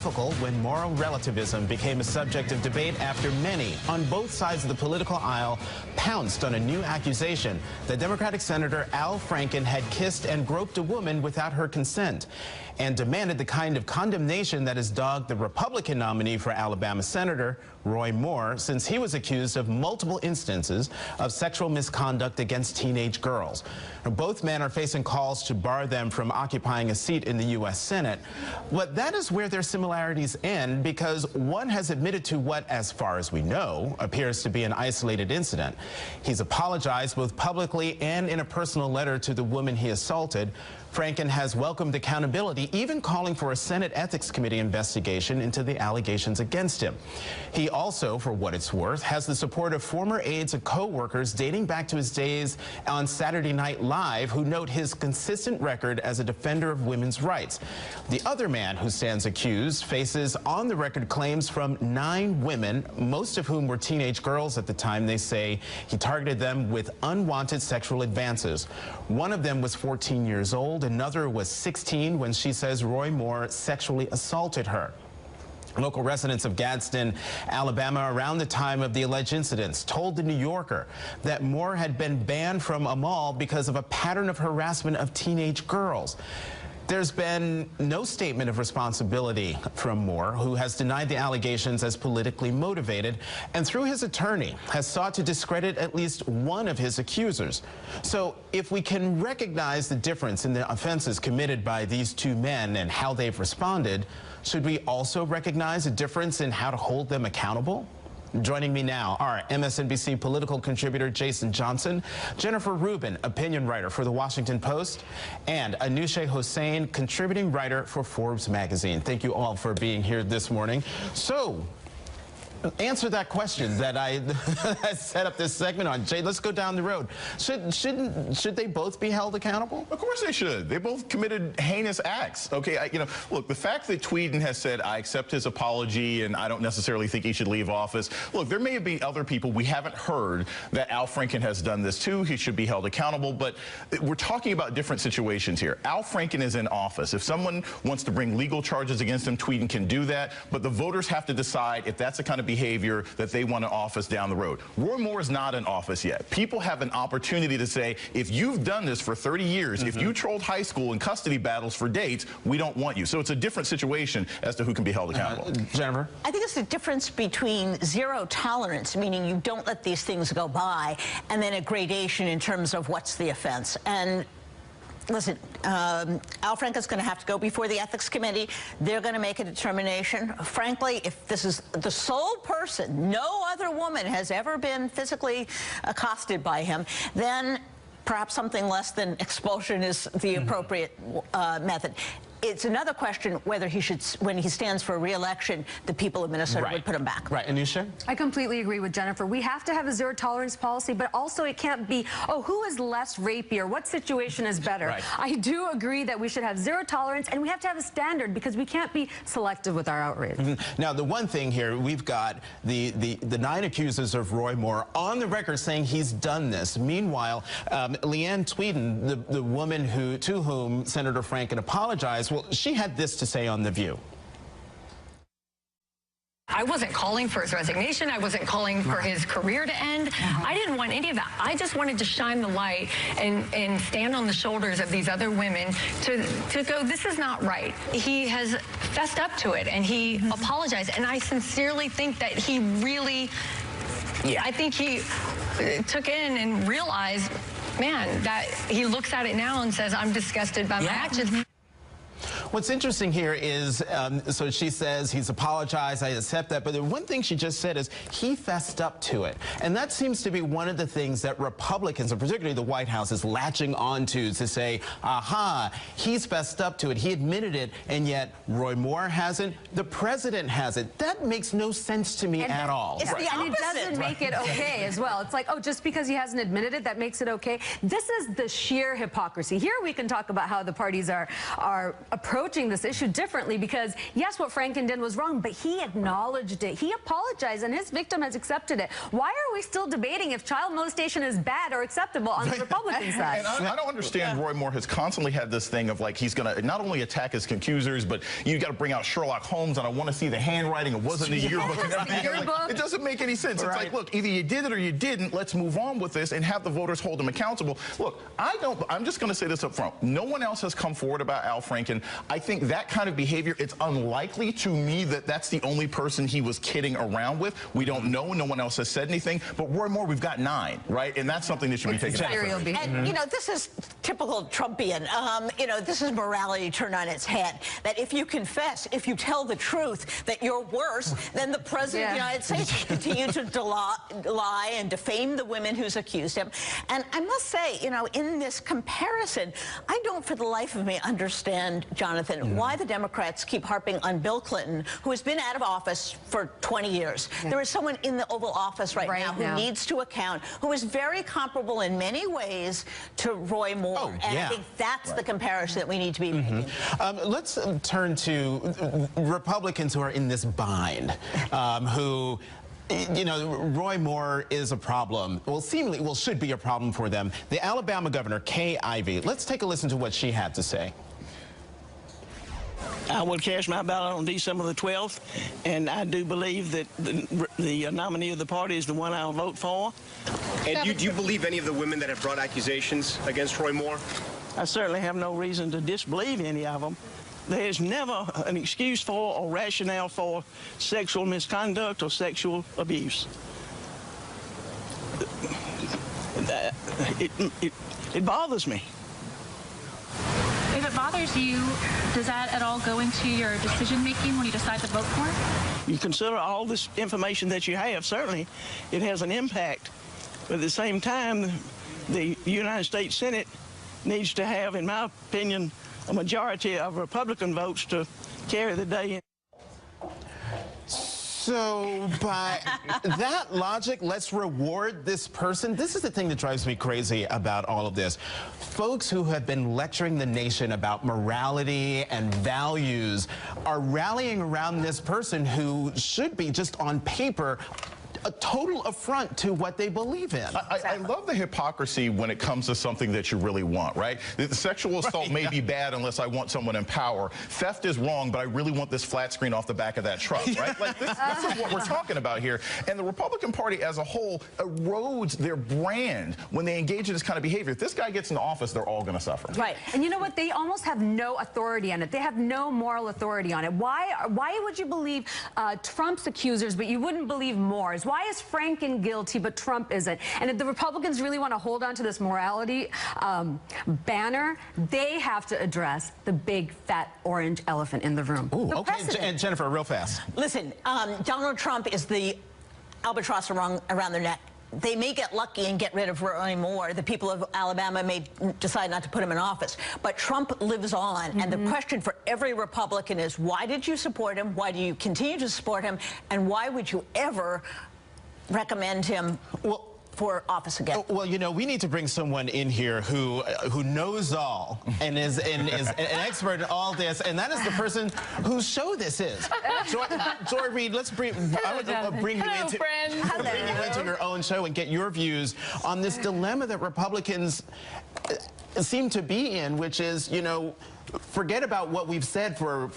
when moral relativism became a subject of debate after many on both sides of the political aisle pounced on a new accusation that Democratic Senator Al Franken had kissed and groped a woman without her consent, and demanded the kind of condemnation that has dogged the Republican nominee for Alabama Senator Roy Moore since he was accused of multiple instances of sexual misconduct against teenage girls. Now, both men are facing calls to bar them from occupying a seat in the U.S. Senate. But that is where their similarities end, because one has admitted to what, as far as we know, appears to be an isolated incident. He's apologized both publicly and in a personal letter to the woman he assaulted. Franken has welcomed accountability, even calling for a Senate Ethics Committee investigation into the allegations against him. He also, for what it's worth, has the support of former aides and co-workers dating back to his days on Saturday Night Live, who note his consistent record as a defender of women's rights. The other man who stands accused faces on-the-record claims from 9 women, most of whom were teenage girls at the time. They say he targeted them with unwanted sexual advances. One of them was 14 years old. Another was 16 when she says Roy Moore sexually assaulted her. Local residents of Gadsden, Alabama, around the time of the alleged incidents, told The New Yorker that Moore had been banned from a mall because of a pattern of harassment of teenage girls. There's been no statement of responsibility from Moore, who has denied the allegations as politically motivated, and through his attorney has sought to discredit at least one of his accusers. So if we can recognize the difference in the offenses committed by these two men and how they've responded, should we also recognize a difference in how to hold them accountable? Joining me now are MSNBC political contributor Jason Johnson, Jennifer Rubin, opinion writer for The Washington Post, and Anousheh Hossain, contributing writer for Forbes magazine. Thank you all for being here this morning. So, answer that question that I set up this segment on. Jay, let's go down the road. Should they both be held accountable? Of course they should. They both committed heinous acts. Okay, look, the fact that Tweeden has said, I accept his apology and I don't necessarily think he should leave office. Look, there may have been other people we haven't heard that Al Franken has done this too. He should be held accountable, but we're talking about different situations here. Al Franken is in office. If someone wants to bring legal charges against him, Tweeden can do that, but the voters have to decide if that's the kind of behavior that they want in office down the road. Roy Moore is not in office yet. People have an opportunity to say, if you've done this for 30 years, if you trolled high school in custody battles for dates, we don't want you. So it's a different situation as to who can be held accountable. Jennifer? I think it's the difference between zero tolerance, meaning you don't let these things go by, and then a gradation in terms of what's the offense. And listen, Al Franken's going to have to go before the Ethics Committee. They're going to make a determination. Frankly, if this is the sole person, no other woman has ever been physically accosted by him, then perhaps something less than expulsion is the appropriate method. It's another question whether he should, when he stands for re-election, the people of Minnesota would put him back. Right. Anousheh? I completely agree with Jennifer. We have to have a zero-tolerance policy, but also it can't be, oh, who is less rapier? What situation is better? Right. I do agree that we should have zero tolerance, and we have to have a standard because we can't be selective with our outrage. Now, the one thing here, we've got the 9 accusers of Roy Moore on the record saying he's done this. Meanwhile, Leanne Tweeden, the woman to whom Senator Franken apologized, well, she had this to say on The View. I wasn't calling for his resignation. I wasn't calling for his career to end. I didn't want any of that. I just wanted to shine the light and stand on the shoulders of these other women to go, this is not right. He has fessed up to it, and he apologized. And I sincerely think that he really, I think he took in and realized, man, that he looks at it now and says, I'm disgusted by my actions. What's interesting here is, so she says he's apologized, I accept that, but the one thing she just said is he fessed up to it. And that seems to be one of the things that Republicans, and particularly the White House, is latching onto to say, aha, he's fessed up to it, he admitted it, and yet Roy Moore hasn't, the president hasn't. That makes no sense to me at all. It's the opposite. And it doesn't make it okay as well. It's like, oh, just because he hasn't admitted it, that makes it okay. This is the sheer hypocrisy. Here we can talk about how the parties are approaching approaching this issue differently, because yes, what Franken did was wrong, but he acknowledged it. He apologized, and his victim has accepted it. Why are we still debating if child molestation is bad or acceptable on the Republican side? And I don't understand. Roy Moore has constantly had this thing of like he's going to not only attack his accusers, but you got to bring out Sherlock Holmes, and I want to see the handwriting. It wasn't a yearbook. It doesn't make any sense. It's like, look, either you did it or you didn't. Let's move on with this and have the voters hold him accountable. Look, I'm just going to say this up front. No one else has come forward about Al Franken. I think that kind of behavior, it's unlikely to me that that's the only person he was kidding around with. We don't know. No one else has said anything. But Roy Moore, we've got 9, right? And that's something that should be taken seriously. And, you know, this is typical Trumpian. You know, this is morality turned on its head. That if you confess, if you tell the truth, that you're worse than the president of the United States. Continue to lie and defame the women who's accused him. And I must say, you know, in this comparison, I don't for the life of me understand, Jonathan, why the Democrats keep harping on Bill Clinton, who has been out of office for 20 years. There is someone in the Oval Office right now who needs to account, who is very comparable in many ways to Roy Moore. And I think that's the comparison that we need to be making. Let's turn to Republicans who are in this bind, who, you know, Roy Moore is a problem. Well, seemingly, should be a problem for them. The Alabama governor, Kay Ivey. Let's take a listen to what she had to say. I will cast my ballot on December the 12th, and I do believe that the nominee of the party is the one I'll vote for. And do you believe any of the women that have brought accusations against Roy Moore? I certainly have no reason to disbelieve any of them. There's never an excuse for or rationale for sexual misconduct or sexual abuse. It bothers me. If it bothers you, does that at all go into your decision-making when you decide to vote for it? You consider all this information that you have, certainly it has an impact. But at the same time, the United States Senate needs to have, in my opinion, a majority of Republican votes to carry the day. So by that logic, let's reward this person. This is the thing that drives me crazy about all of this. Folks who have been lecturing the nation about morality and values are rallying around this person who should be just on paper a total affront to what they believe in. I love the hypocrisy when it comes to something that you really want, right? The sexual assault may be bad unless I want someone in power. Theft is wrong, but I really want this flat screen off the back of that truck, right? Like this is what we're talking about here. And the Republican Party as a whole erodes their brand when they engage in this kind of behavior. If this guy gets into office, they're all going to suffer. Right. And you know what? They almost have no authority on it. They have no moral authority on it. Why would you believe Trump's accusers, but you wouldn't believe Moore's? Why is Franken guilty, but Trump isn't? And if the Republicans really want to hold on to this morality banner, they have to address the big, fat, orange elephant in the room. Ooh, okay, and Jennifer, real fast. Listen, Donald Trump is the albatross around their neck. They may get lucky and get rid of Roy Moore. The people of Alabama may decide not to put him in office. But Trump lives on. And the question for every Republican is, why did you support him? Why do you continue to support him? And why would you ever recommend him for office again? Well, you know, we need to bring someone in here who knows all and is an expert in all this, and that is the person whose show this is. Joy Reid, let's bring you into your own show and get your views on this dilemma that Republicans seem to be in, which is, you know, forget about what we've said for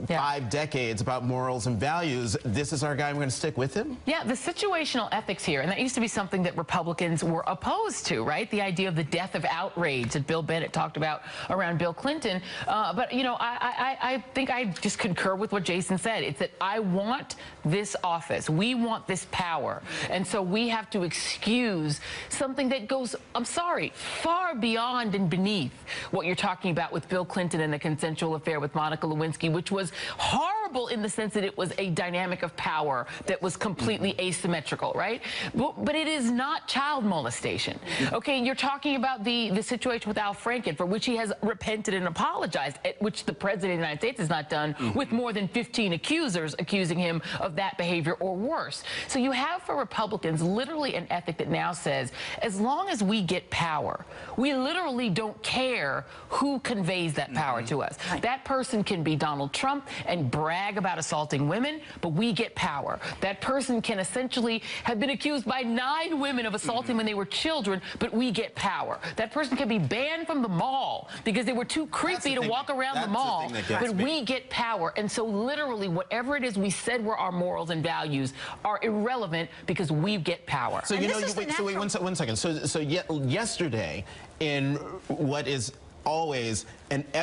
5 decades about morals and values. This is our guy. We're going to stick with him. Yeah, the situational ethics here, and that used to be something that Republicans were opposed to, right? The idea of the death of outrage that Bill Bennett talked about around Bill Clinton. But, you know, I think I just concur with what Jason said. It's that I want this office. We want this power. And so we have to excuse something that goes, I'm sorry, far beyond and beneath what you're talking about with Bill Clinton and the consensual affair with Monica Lewinsky, which was horrible. horrible in the sense that it was a dynamic of power that was completely asymmetrical, right? But it is not child molestation. Okay, you're talking about the situation with Al Franken, for which he has repented and apologized, which the President of the United States has not done, with more than 15 accusers accusing him of that behavior or worse. So you have for Republicans literally an ethic that now says, as long as we get power, we literally don't care who conveys that power to us. That person can be Donald Trump and brag about assaulting women, but we get power. That person can essentially have been accused by 9 women of assaulting when they were children, but we get power. That person can be banned from the mall because they were too creepy to walk around the mall, but we get power. And so literally whatever it is we said were our morals and values are irrelevant because we get power. So, you know, wait one second. So yesterday, in what is always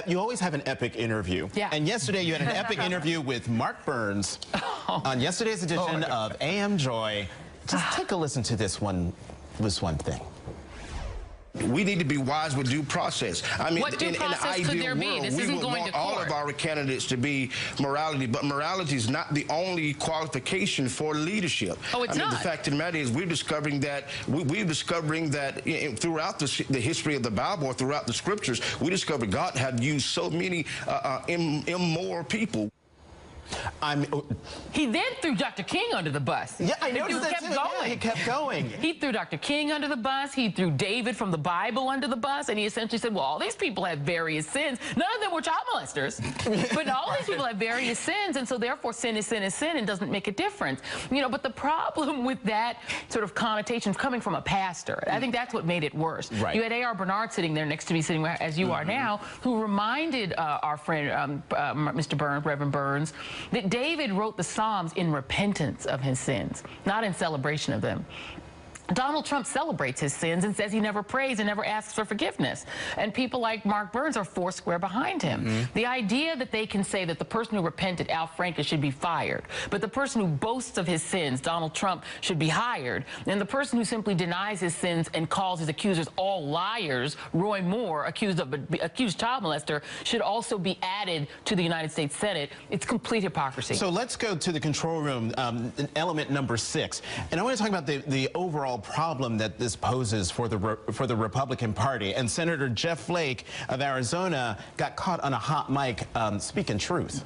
you always have an epic interview. Yeah. And yesterday you had an epic interview with Mark Burns on yesterday's edition of AM Joy. Just take a listen to this one thing. We need to be wise with due process. I mean, what due process could there be? This isn't going to court. All of our candidates to be morality, but morality is not the only qualification for leadership. Oh, it's not. The fact of the matter is, we're discovering that throughout the history of the Bible, or throughout the scriptures, we discovered God had used so many immoral people. He then threw Dr. King under the bus. Yeah, I noticed that too. Yeah, he kept going. He threw Dr. King under the bus. He threw David from the Bible under the bus, and he essentially said, well, all these people have various sins. None of them were child molesters, but all these people have various sins, and so therefore sin is sin is sin and doesn't make a difference. You know, but the problem with that sort of connotation coming from a pastor, I think that's what made it worse. Right. You had A.R. Bernard sitting there next to me, sitting as you are now, who reminded our friend, Mr. Burns, Reverend Burns, that David wrote the Psalms in repentance of his sins, not in celebration of them. Donald Trump celebrates his sins and says he never prays and never asks for forgiveness. And people like Mark Burns are foursquare behind him. The idea that they can say that the person who repented, Al Franken, should be fired, but the person who boasts of his sins, Donald Trump, should be hired, and the person who simply denies his sins and calls his accusers all liars, Roy Moore, accused child molester, should also be added to the United States Senate. It's complete hypocrisy. So let's go to the control room, element number 6. And I want to talk about the overall problem that this poses for the Republican Party. And Senator Jeff Flake of Arizona got caught on a hot mic speaking truth.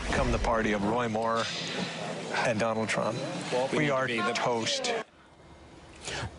Become the party of Roy Moore and Donald Trump. We are toast.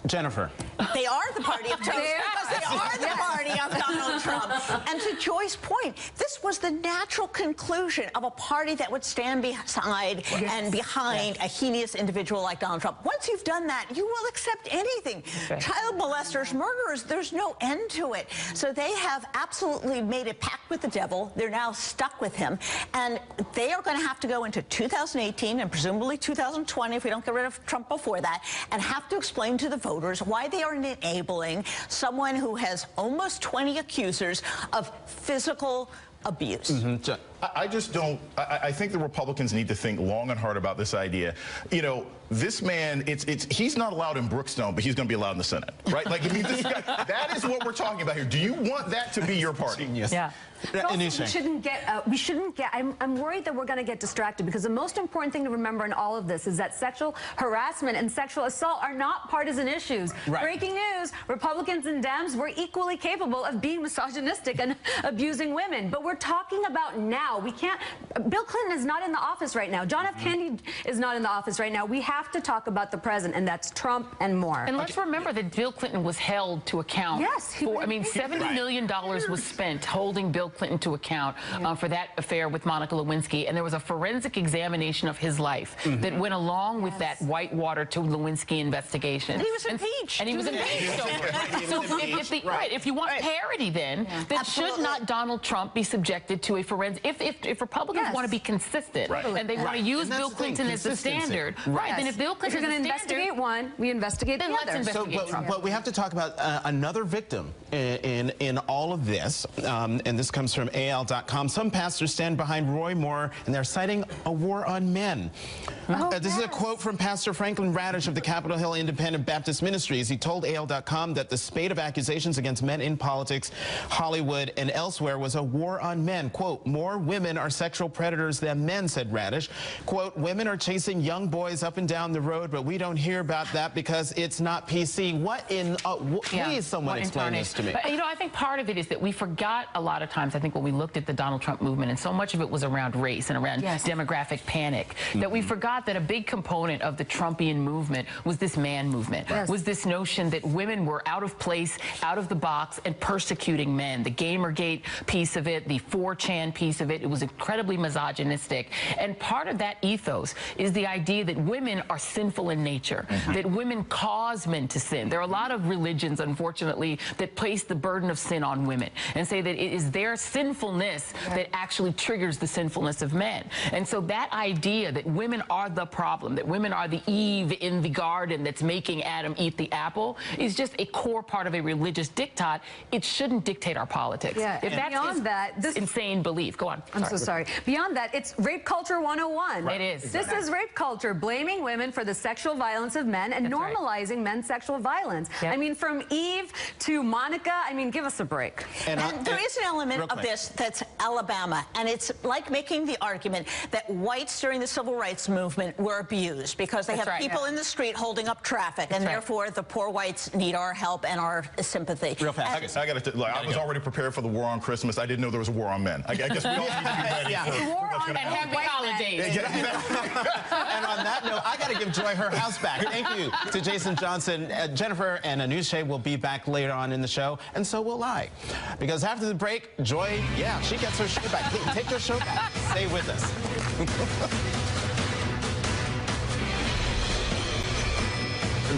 Jennifer. They are the party of toast because they are the party of Donald Trump. And to Joy's point, this was the natural conclusion of a party that would stand beside and behind a heinous individual like Donald Trump. Once you've done that, you will accept anything. Child molesters, murderers, there's no end to it. So they have absolutely made a pact with the devil. They're now stuck with him. And they are going to have to go into 2018 and presumably 2020, if we don't get rid of Trump before that, and have to explain to the voters why they are enabling someone who has almost 20 accusers of physical abuse. I just don't. I think the Republicans need to think long and hard about this idea. You know, this man, he's not allowed in Brookstone, but he's going to be allowed in the Senate, right? Like, I mean, this guy, that is what we're talking about here. Do you want that to be your party? Yes. Yeah. We shouldn't get, I'm worried that we're going to get distracted, because the most important thing to remember in all of this is that sexual harassment and sexual assault are not partisan issues. Right. Breaking news, Republicans and Dems were equally capable of being misogynistic and abusing women. But we're talking about now. We can't, Bill Clinton is not in the office right now. John F. Kennedy is not in the office right now. We have to talk about the present, and that's Trump and more. And let's remember that Bill Clinton was held to account. Yes. For, I mean, $70 million was spent holding Bill Clinton to account for that affair with Monica Lewinsky, and there was a forensic examination of his life that went along with that whitewater to Lewinsky investigation. And he was impeached. And he was impeached over it. So if you want parity, then should not Donald Trump be subjected to a forensic? If Republicans want to be consistent and they want to use Bill Clinton as the standard, then if Bill Clinton is going to investigate one, we investigate the other. Let's investigate Trump. But we have to talk about another victim in all of this, and this comes from AL.com. Some pastors stand behind Roy Moore, and they're citing a war on men. This is a quote from Pastor Franklin Radish of the Capitol Hill Independent Baptist Ministries. He told AL.com that the spate of accusations against men in politics, Hollywood, and elsewhere was a war on men. Quote, more women are sexual predators than men, said Radish. Quote, women are chasing young boys up and down the road, but we don't hear about that because it's not PC. What in, please someone explain this to me. But, you know, I think part of it is that we forgot a lot of times, I think when we looked at the Donald Trump movement, and so much of it was around race and around demographic panic, that we forgot that a big component of the Trumpian movement was this man movement, was this notion that women were out of place, out of the box, and persecuting men. The Gamergate piece of it, the 4chan piece of it, it was incredibly misogynistic. And part of that ethos is the idea that women are sinful in nature, that women cause men to sin. There are a lot of religions, unfortunately, that place the burden of sin on women and say that it is their sinfulness that actually triggers the sinfulness of men. And so that idea that women are the problem, that women are the Eve in the garden that's making Adam eat the apple, is just a core part of a religious diktat. It shouldn't dictate our politics. If that's beyond that, this insane belief. Go on. I'm so sorry. Beyond that, it's rape culture 101. It is. This is rape culture, blaming women for the sexual violence of men and normalizing men's sexual violence. I mean, from Eve to Monica, I mean, give us a break. And there is an element of this that's Alabama, and it's like making the argument that whites during the civil rights movement were abused because they have people in the street holding up traffic, and therefore the poor whites need our help and our sympathy. Real fast. I was already prepared for the war on Christmas. I didn't know there was a war on men. I guess we all need to be ready for war on and happy holidays. And on that note, I got to give Joy her house back. Thank you to Jason Johnson. Jennifer and Anusha will be back later on in the show, and so will I. Because after the break, Joy, she gets her show back. Take her show back. Stay with us.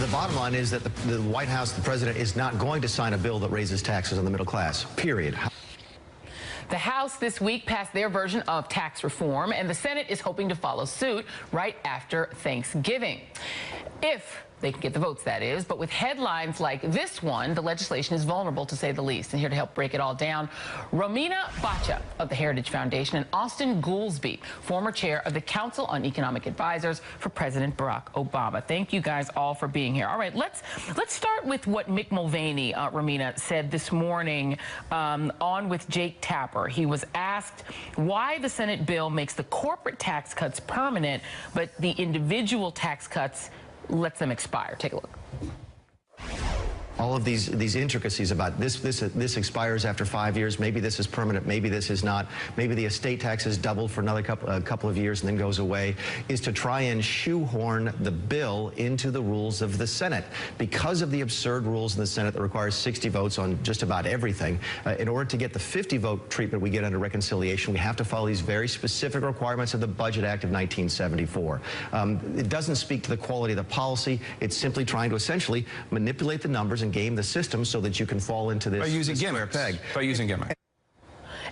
The bottom line is that the White House, the president, is not going to sign a bill that raises taxes on the middle class, period. The House this week passed their version of tax reform, and the Senate is hoping to follow suit right after Thanksgiving. If they can get the votes, that is. But with headlines like this one, the legislation is vulnerable, to say the least. And here to help break it all down, Romina Bacha of the Heritage Foundation and Austin Goolsbee, former chair of the Council on Economic Advisors for President Barack Obama. Thank you guys all for being here. All right, let's start with what Mick Mulvaney, Romina, said this morning on with Jake Tapper. He was asked why the Senate bill makes the corporate tax cuts permanent, but the individual tax cuts lets them expire. Take a look. All of these intricacies about this expires after 5 years. Maybe this is permanent. Maybe this is not. Maybe the estate tax is doubled for another couple of years and then goes away. Is to try and shoehorn the bill into the rules of the Senate because of the absurd rules in the Senate that requires 60 votes on just about everything. In order to get the 50-vote treatment we get under reconciliation, we have to follow these very specific requirements of the Budget Act of 1974. It doesn't speak to the quality of the policy. It's simply trying to essentially manipulate the numbers and game the system so that you can fall into this by using gimmicks. By using gimmicks.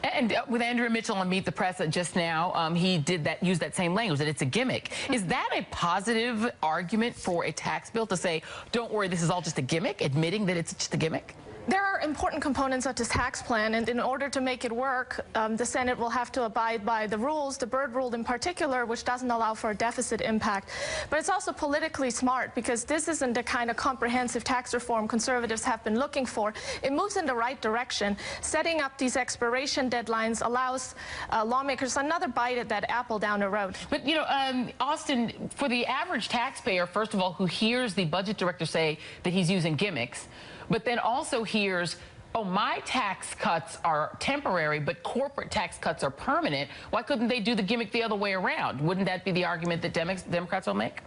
And with Andrew Mitchell on Meet the Press just now, he used that same language, that it's a gimmick. Is that a positive argument for a tax bill to say, don't worry, this is all just a gimmick, admitting that it's just a gimmick? There are important components of this tax plan, and in order to make it work, the Senate will have to abide by the rules, the Byrd rule in particular, which doesn't allow for a deficit impact. But it's also politically smart because this isn't the kind of comprehensive tax reform conservatives have been looking for. It moves in the right direction. Setting up these expiration deadlines allows lawmakers another bite at that apple down the road. But, you know, Austin, for the average taxpayer, first of all, who hears the budget director say that he's using gimmicks, but then also hears, oh, my tax cuts are temporary, but corporate tax cuts are permanent, why couldn't they do the gimmick the other way around? Wouldn't that be the argument that Democrats will make?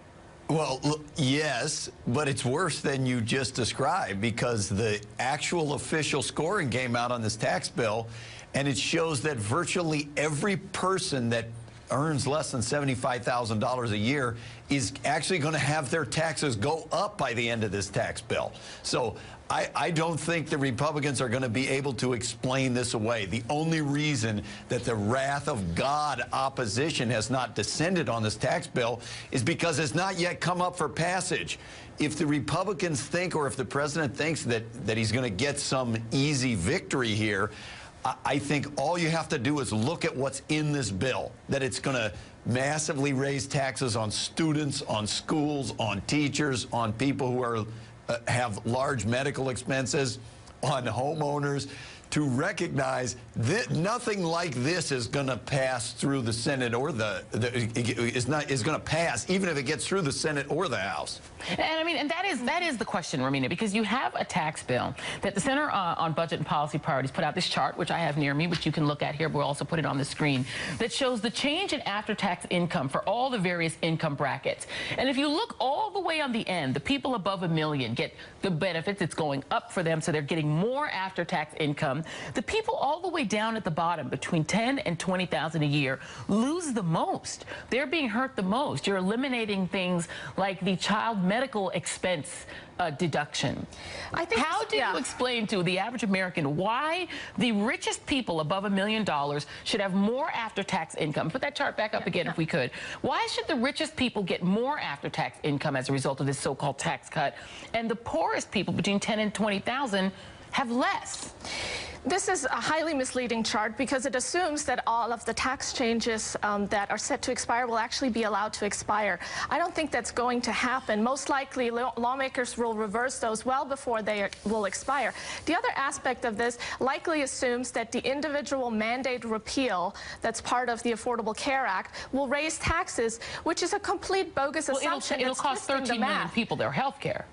Well, yes, but it's worse than you just described because the actual official scoring came out on this tax bill, and it shows that virtually every person that earns less than $75,000 a year is actually going to have their taxes go up by the end of this tax bill. So I don't think the Republicans are going to be able to explain this away. The only reason that the wrath of God opposition has not descended on this tax bill is because it's not yet come up for passage. If the Republicans think, or if the president thinks that he's going to get some easy victory here, I think all you have to do is look at what's in this bill, that it's going to massively raise taxes on students, on schools, on teachers, on people who are have large medical expenses, on homeowners, to recognize Nothing like this is going to pass through the Senate or is going to pass, even if it gets through the Senate or the House. And I mean, and that is the question, Romina, because you have a tax bill that the Center on Budget and Policy Priorities put out this chart, which I have near me, which you can look at here, but we'll also put it on the screen, that shows the change in after-tax income for all the various income brackets. And if you look all the way on the end, the people above $1 million get the benefits. It's going up for them, so they're getting more after-tax income. The people all the way down at the bottom, between $10,000 and $20,000 a year, lose the most. They're being hurt the most. You're eliminating things like the child medical expense deduction. How do you explain to the average American why the richest people above $1 million should have more after-tax income? Put that chart back up again if we could. Why should the richest people get more after-tax income as a result of this so-called tax cut, and the poorest people between $10,000 and $20,000 have less? This is a highly misleading chart because it assumes that all of the tax changes that are set to expire will actually be allowed to expire. I don't think that's going to happen. Most likely, lawmakers will reverse those well before they will expire. The other aspect of this likely assumes that the individual mandate repeal that's part of the Affordable Care Act will raise taxes, which is a complete bogus assumption. It'll cost 13 million people their health care.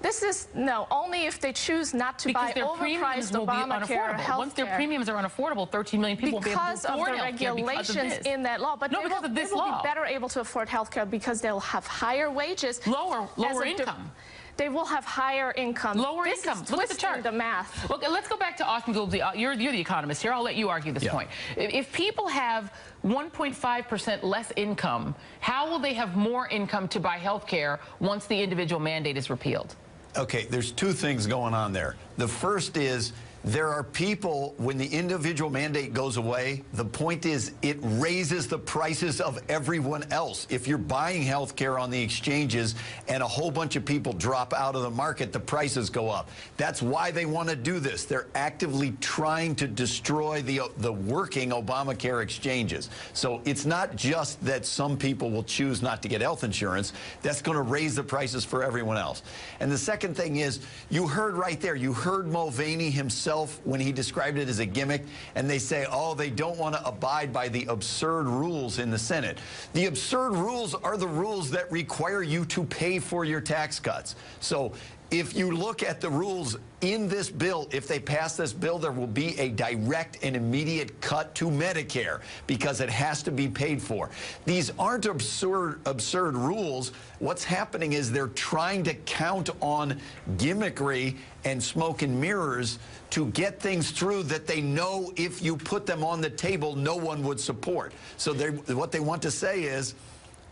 This is, no, only if they choose not to buy overpriced Obamacare health care. Once their premiums are unaffordable, 13 million people will be able to afford health care because of the regulations in that law. But no, because of this law. They will be better able to afford health care because they'll have higher wages. Lower income. They will have higher income. Lower income. Look at the chart. The math. Look, let's go back to Austin Gould. You're the economist here. I'll let you argue this point. If people have 1.5% less income, how will they have more income to buy health care once the individual mandate is repealed? Okay, there's two things going on there. The first is there are people, when the individual mandate goes away, the point is it raises the prices of everyone else. If you're buying health care on the exchanges and a whole bunch of people drop out of the market, the prices go up. That's why they want to do this. They're actively trying to destroy the working Obamacare exchanges. So it's not just that some people will choose not to get health insurance. That's going to raise the prices for everyone else. And the second thing is, you heard right there, you heard Mulvaney himself when he described it as a gimmick, and they say, oh, they don't want to abide by the absurd rules in the Senate. The absurd rules are the rules that require you to pay for your tax cuts. So if you look at the rules in this bill, if they pass this bill, there will be a direct and immediate cut to Medicare because it has to be paid for. These aren't absurd rules. What's happening is they're trying to count on gimmickry and smoke and mirrors to get things through that they know if you put them on the table, no one would support. So what they want to say is,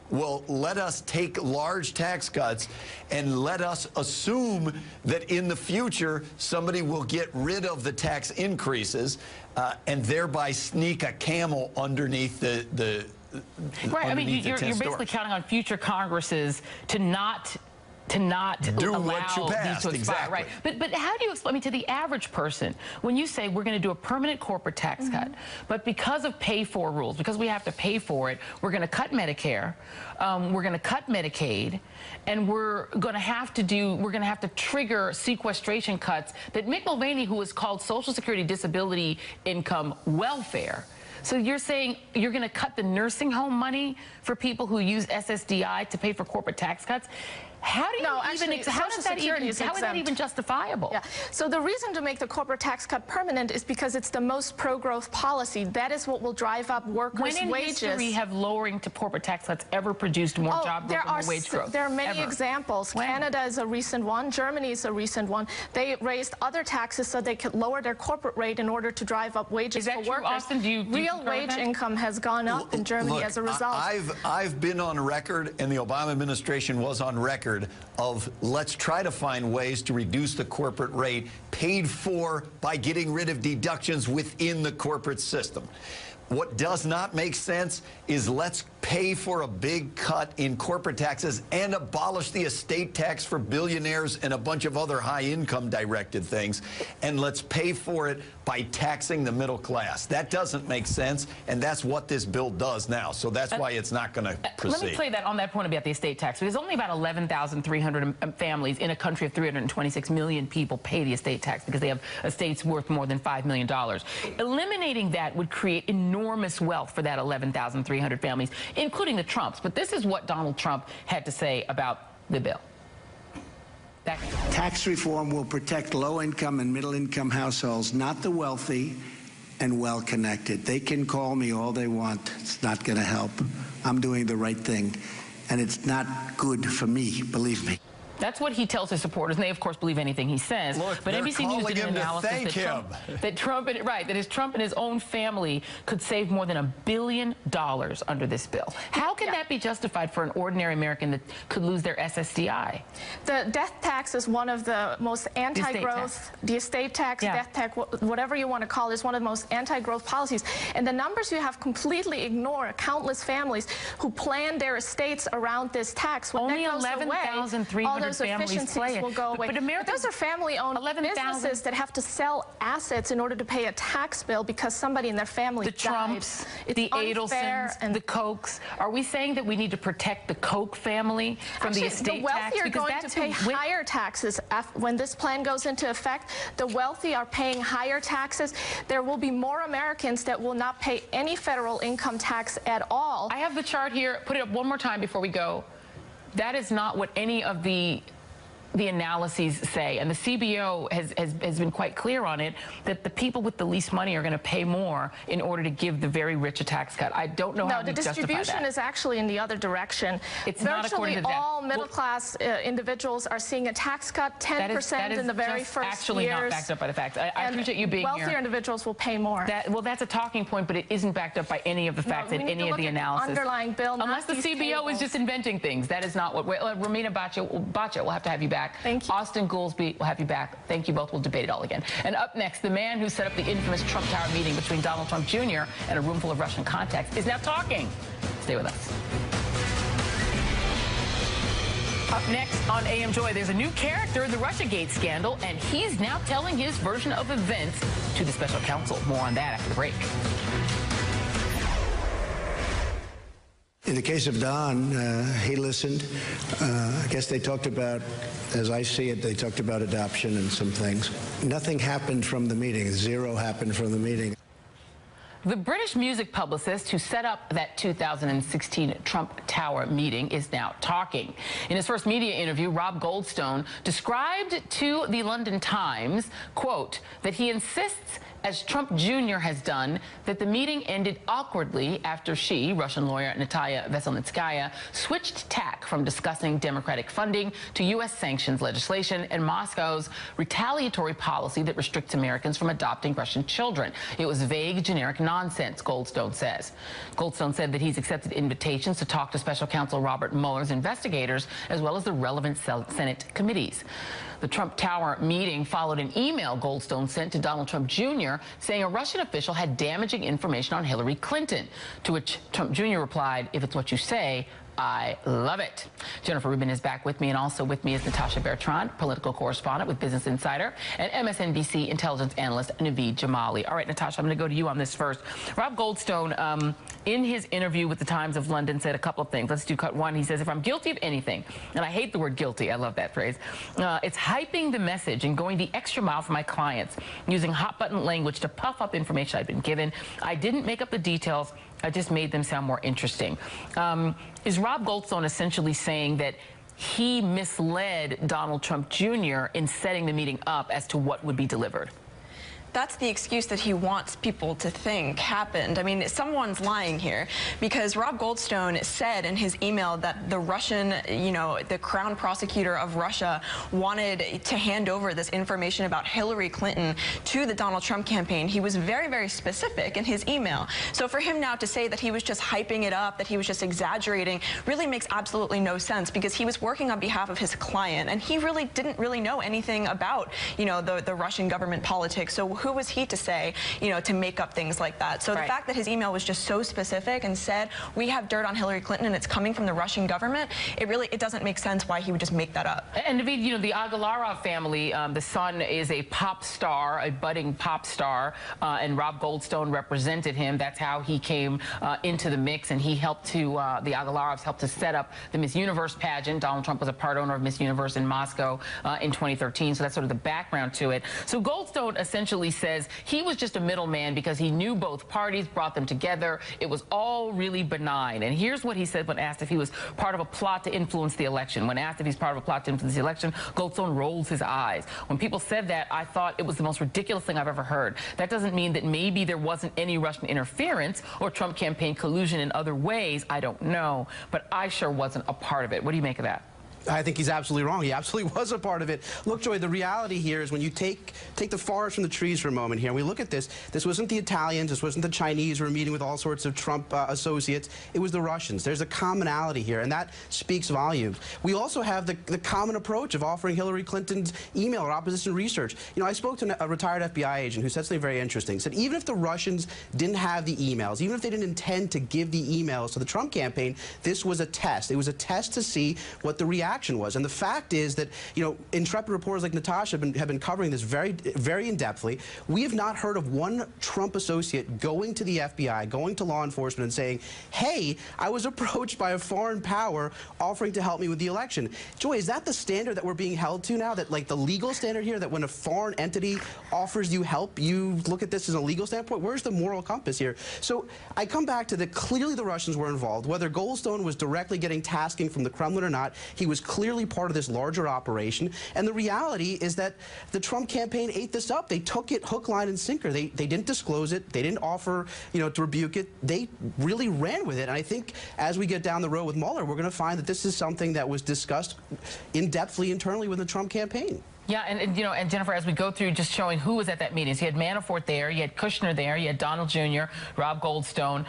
well, let us take large tax cuts and let us assume that in the future somebody will get rid of the tax increases and thereby sneak a camel underneath the right. I mean, you're basically counting on future Congresses to not do allow what you passed, these to expire, exactly. right? But how do you explain, I mean, to the average person, when you say we're going to do a permanent corporate tax cut, but because of pay-for rules, because we have to pay for it, we're going to cut Medicare, we're going to cut Medicaid, and we're going to have to trigger sequestration cuts that Mick Mulvaney, who is called Social Security Disability Income Welfare. So you're saying you're going to cut the nursing home money for people who use SSDI to pay for corporate tax cuts? How do you how is that even justifiable? Yeah. So the reason to make the corporate tax cut permanent is because it's the most pro-growth policy. That is what will drive up workers' wages. When in history have lowering to corporate tax cuts ever produced more job growth and more wage growth? There are many examples. When? Canada is a recent one. Germany is a recent one. They raised other taxes so they could lower their corporate rate in order to drive up wages for workers. Austin? Do you Real wage income has gone up in Germany as a result. I've been on record, and the Obama administration was on record, of let's try to find ways to reduce the corporate rate paid for by getting rid of deductions within the corporate system. What does not make sense is let's pay for a big cut in corporate taxes and abolish the estate tax for billionaires and a bunch of other high-income directed things, and let's pay for it by taxing the middle class. That doesn't make sense, and that's what this bill does now. So that's why it's not going to proceed. Let me play that on that point about the estate tax, because only about 11,300 families in a country of 326 million people pay the estate tax because they have estates worth more than $5 million. Eliminating that would create enormous wealth for that 11,300 families, including the Trumps. But this is what Donald Trump had to say about the bill. Tax reform will protect low-income and middle-income households, not the wealthy and well-connected. They can call me all they want. It's not going to help. I'm doing the right thing, and it's not good for me, believe me. That's what he tells his supporters, and they, of course, believe anything he says. Look, but NBC News did an analysis that Trump and his own family could save more than $1 billion under this bill. How can that be justified for an ordinary American that could lose their SSDI? The death tax is one of the most anti-growth, the estate tax, death tax, whatever you want to call it, is one of the most anti-growth policies. And the numbers you have completely ignored countless families who plan their estates around this tax. When only that goes 11,300 those families efficiencies will go away. But those are family-owned businesses that have to sell assets in order to pay a tax bill because somebody in their family died. The Trumps, the Adelsons, and the Kochs. Are we saying that we need to protect the Koch family from the estate tax? The wealthy are going to pay higher taxes when this plan goes into effect. The wealthy are paying higher taxes. There will be more Americans that will not pay any federal income tax at all. I have the chart here. Put it up one more time before we go. That is not what any of the analyses say, and the CBO has been quite clear on it, that the people with the least money are going to pay more in order to give the very rich a tax cut. I don't know how to justify that. No, the distribution is actually in the other direction. It's not according to that. Virtually all middle-class individuals are seeing a tax cut, 10% in the very first years. Actually not backed up by the facts. I appreciate you being here. Wealthier individuals will pay more. Well, that's a talking point, but it isn't backed up by any of the facts and any of the analysis. Underlying bill, unless the CBO is just inventing things. That is not what. Romina Baccia, we'll have to have you back. Thank you. Austin Goolsbee, we'll have you back. Thank you both. We'll debate it all again. And up next, the man who set up the infamous Trump Tower meeting between Donald Trump Jr. and a room full of Russian contacts is now talking. Stay with us. Up next on AM Joy, there's a new character in the Russiagate scandal, and he's now telling his version of events to the special counsel. More on that after the break. In the case of Don, he listened. I guess they talked about, as I see it, they talked about adoption and some things. Nothing happened from the meeting. Zero happened from the meeting. The British music publicist who set up that 2016 Trump Tower meeting is now talking. In his first media interview, Rob Goldstone described to the London Times, quote, that he insists, as Trump Jr. has done, that the meeting ended awkwardly after she, Russian lawyer Natalia Veselnitskaya, switched tack from discussing Democratic funding to U.S. sanctions legislation and Moscow's retaliatory policy that restricts Americans from adopting Russian children. It was vague, generic nonsense, Goldstone says. Goldstone said that he's accepted invitations to talk to special counsel Robert Mueller's investigators, as well as the relevant Senate committees. The Trump Tower meeting followed an email Goldstone sent to Donald Trump Jr. saying a Russian official had damaging information on Hillary Clinton, to which Trump Jr. replied, "If it's what you say, I love it." Jennifer Rubin is back with me, and also with me is Natasha Bertrand, political correspondent with Business Insider, and MSNBC intelligence analyst Naveed Jamali. All right, Natasha, I'm going to go to you on this first. Rob Goldstone, in his interview with the Times of London, said a couple of things. Let's do cut one. He says, if I'm guilty of anything, and I hate the word guilty, I love that phrase, it's hyping the message and going the extra mile for my clients, using hot-button language to puff up information I'd been given. I didn't make up the details. I just made them sound more interesting. Is Rob Goldstone essentially saying that he misled Donald Trump Jr. in setting the meeting up as to what would be delivered? That's the excuse that he wants people to think happened. I mean, someone's lying here, because Rob Goldstone said in his email that the Russian, the crown prosecutor of Russia wanted to hand over this information about Hillary Clinton to the Donald Trump campaign. He was very, very specific in his email. So for him now to say that he was just hyping it up, that he was just exaggerating, really makes absolutely no sense, because he was working on behalf of his client, and he really didn't know anything about, the Russian government politics. So who was he to say, you know, to make up things like that? So the fact that his email was just so specific and said, we have dirt on Hillary Clinton and it's coming from the Russian government, it doesn't make sense why he would just make that up. And Naveed, you know, the Agalarov family, the son is a pop star, a budding pop star, and Rob Goldstone represented him. That's how he came into the mix, and he helped to, the Agalarovs helped to set up the Miss Universe pageant. Donald Trump was a part owner of Miss Universe in Moscow in 2013, so that's sort of the background to it. So Goldstone essentially says he was just a middleman because he knew both parties, brought them together. It was all really benign. And here's what he said when asked if he was part of a plot to influence the election. When asked if he's part of a plot to influence the election, Goldstone rolls his eyes. When people said that, I thought it was the most ridiculous thing I've ever heard. That doesn't mean that maybe there wasn't any Russian interference or Trump campaign collusion in other ways. I don't know. But I sure wasn't a part of it. What do you make of that? I think he's absolutely wrong. He absolutely was a part of it. Look, Joy, the reality here is when you take the forest from the trees for a moment here, and we look at this, this wasn't the Italians, this wasn't the Chinese who were meeting with all sorts of Trump associates. It was the Russians. There's a commonality here, and that speaks volumes. We also have the common approach of offering Hillary Clinton's email or opposition research. You know, I spoke to a retired FBI agent who said something very interesting. He said even if the Russians didn't have the emails, even if they didn't intend to give the emails to the Trump campaign, this was a test. It was a test to see what the reaction was. And the fact is that, you know, intrepid reporters like Natasha have been covering this very in-depthly. We have not heard of one Trump associate going to the FBI, going to law enforcement and saying, hey, I was approached by a foreign power offering to help me with the election. Joy, is that the standard that we're being held to now? That, like, the legal standard here, that when a foreign entity offers you help, you look at this as a legal standpoint? Where's the moral compass here? So I come back to that clearly the Russians were involved. Whether Goldstone was directly getting tasking from the Kremlin or not, he was clearly part of this larger operation. And the reality is that the Trump campaign ate this up. They took it hook, line, and sinker. They didn't disclose it. They didn't offer, you know, to rebuke it. They really ran with it. And I think as we get down the road with Mueller, we're going to find that this is something that was discussed in-depthly internally with the Trump campaign. Yeah, and you know, and Jennifer, as we go through just showing who was at that meeting, so you had Manafort there, you had Kushner there, you had Donald Jr., Rob Goldstone,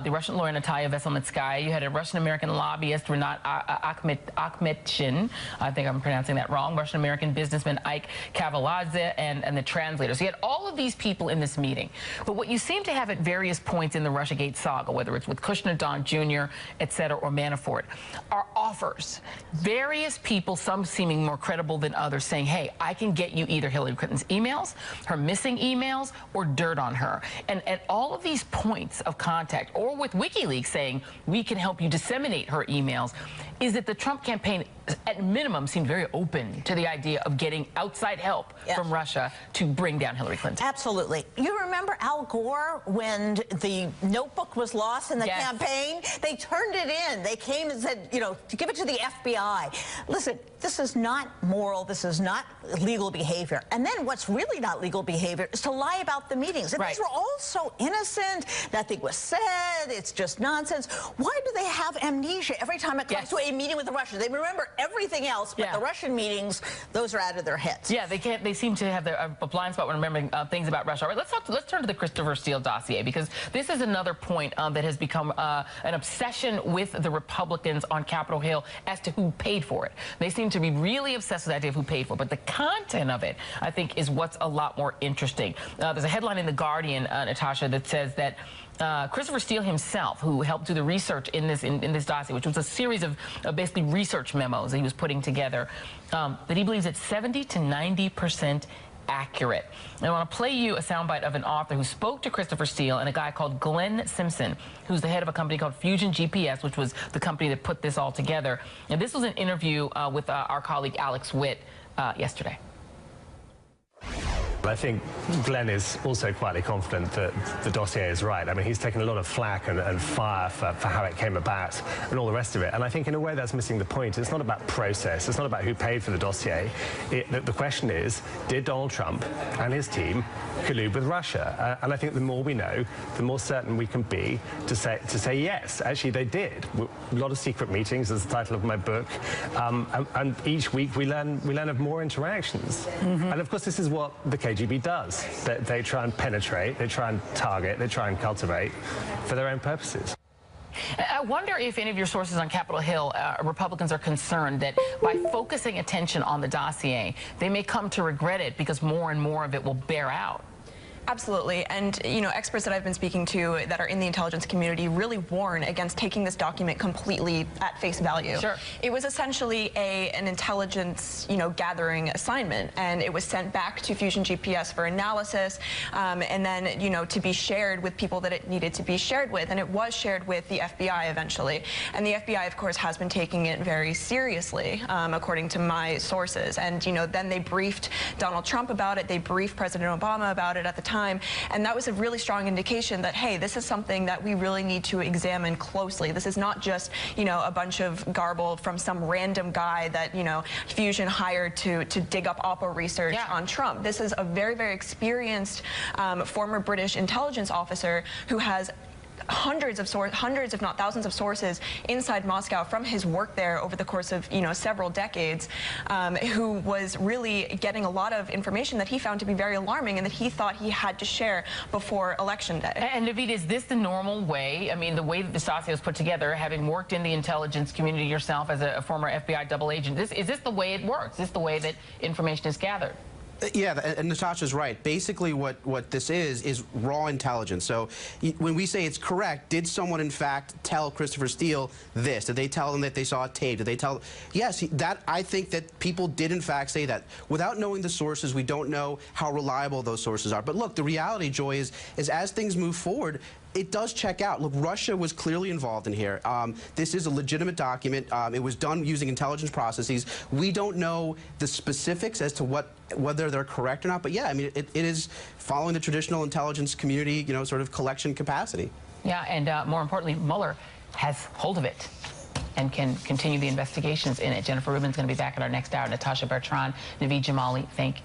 the Russian lawyer Natalia Veselnitskaya, you had a Russian-American lobbyist, Renat Akhmetshin, I think I'm pronouncing that wrong, Russian-American businessman Ike Kavaladze, and the translator. So you had all of these people in this meeting. But what you seem to have at various points in the Russiagate saga, whether it's with Kushner, Don Jr., et cetera, or Manafort, are offers. Various people, some seeming more credible than others, saying, hey, I can get you either Hillary Clinton's emails, her missing emails, or dirt on her. And at all of these points of contact, or with WikiLeaks saying, we can help you disseminate her emails, is that the Trump campaign, at minimum, seemed very open to the idea of getting outside help from Russia to bring down Hillary Clinton. Absolutely. You remember Al Gore when the notebook was lost in the campaign? They turned it in. They came and said, you know, to give it to the FBI. Listen, this is not moral. This is not legal behavior. And then what's really not legal behavior is to lie about the meetings. And these were all so innocent. Nothing was said. It's just nonsense. Why do they have amnesia every time it comes to a meeting with the Russians? They remember everything else, but the Russian meetings, those are out of their heads. Yeah, they can't. They seem to have a blind spot when remembering things about Russia. All right, let's turn to the Christopher Steele dossier, because this is another point that has become an obsession with the Republicans on Capitol Hill as to who paid for it. They seem to be really obsessed with the idea of who paid for it, but the content of it, I think, is what's a lot more interesting. There's a headline in The Guardian, Natasha, that says that Christopher Steele himself, who helped do the research in this dossier, which was a series of basically research memos that he was putting together, that he believes it's 70 to 90% accurate. And I want to play you a soundbite of an author who spoke to Christopher Steele and a guy called Glenn Simpson, who's the head of a company called Fusion GPS, which was the company that put this all together. And this was an interview with our colleague Alex Witt yesterday. I think Glenn is also quietly confident that the dossier is right. I mean, he's taken a lot of flack and fire for how it came about and all the rest of it. And I think in a way that's missing the point. It's not about process. It's not about who paid for the dossier. The question is, did Donald Trump and his team collude with Russia? And I think the more we know, the more certain we can be to say yes, actually they did. A lot of secret meetings is the title of my book. And each week we learn of more interactions. And of course, this is what the KGB does. They try and penetrate, they try and target, they try and cultivate for their own purposes. I wonder if any of your sources on Capitol Hill, Republicans, are concerned that by focusing attention on the dossier, they may come to regret it because more and more of it will bear out. Absolutely. And, you know, experts that I've been speaking to that are in the intelligence community really warn against taking this document completely at face value. Sure. It was essentially an intelligence, you know, gathering assignment, and it was sent back to Fusion GPS for analysis, and then, you know, to be shared with people that it needed to be shared with. And it was shared with the FBI eventually. And the FBI, of course, has been taking it very seriously, according to my sources. And, you know, then they briefed Donald Trump about it. They briefed President Obama about it at the time. And that was a really strong indication that, hey, this is something that we really need to examine closely. This is not just, you know, a bunch of garble from some random guy that, you know, Fusion hired to dig up Oppo research on Trump. This is a very, very experienced former British intelligence officer who has hundreds if not thousands of sources inside Moscow from his work there over the course of, you know, several decades, who was really getting a lot of information that he found to be very alarming and that he thought he had to share before Election Day. And Naveed, is this the normal way? I mean, the way that this dossier was put together, having worked in the intelligence community yourself as a former FBI double agent, is this the way it works? Is this the way that information is gathered? Yeah, and Natasha's right. Basically what this is raw intelligence. So when we say it's correct, did someone in fact tell Christopher Steele this? Did they tell him that they saw a tape? Did they tell? Yes, I think that people did in fact say that. Without knowing the sources, we don't know how reliable those sources are. But look, the reality, Joy, is as things move forward, it does check out. Look, Russia was clearly involved in here. This is a legitimate document. It was done using intelligence processes. We don't know the specifics as to whether they're correct or not. But yeah, I mean, it is following the traditional intelligence community, you know, sort of collection capacity. Yeah, and more importantly, Mueller has hold of it and can continue the investigations in it. Jennifer Rubin's going to be back at our next hour. Natasha Bertrand, Naveed Jamali, thank you.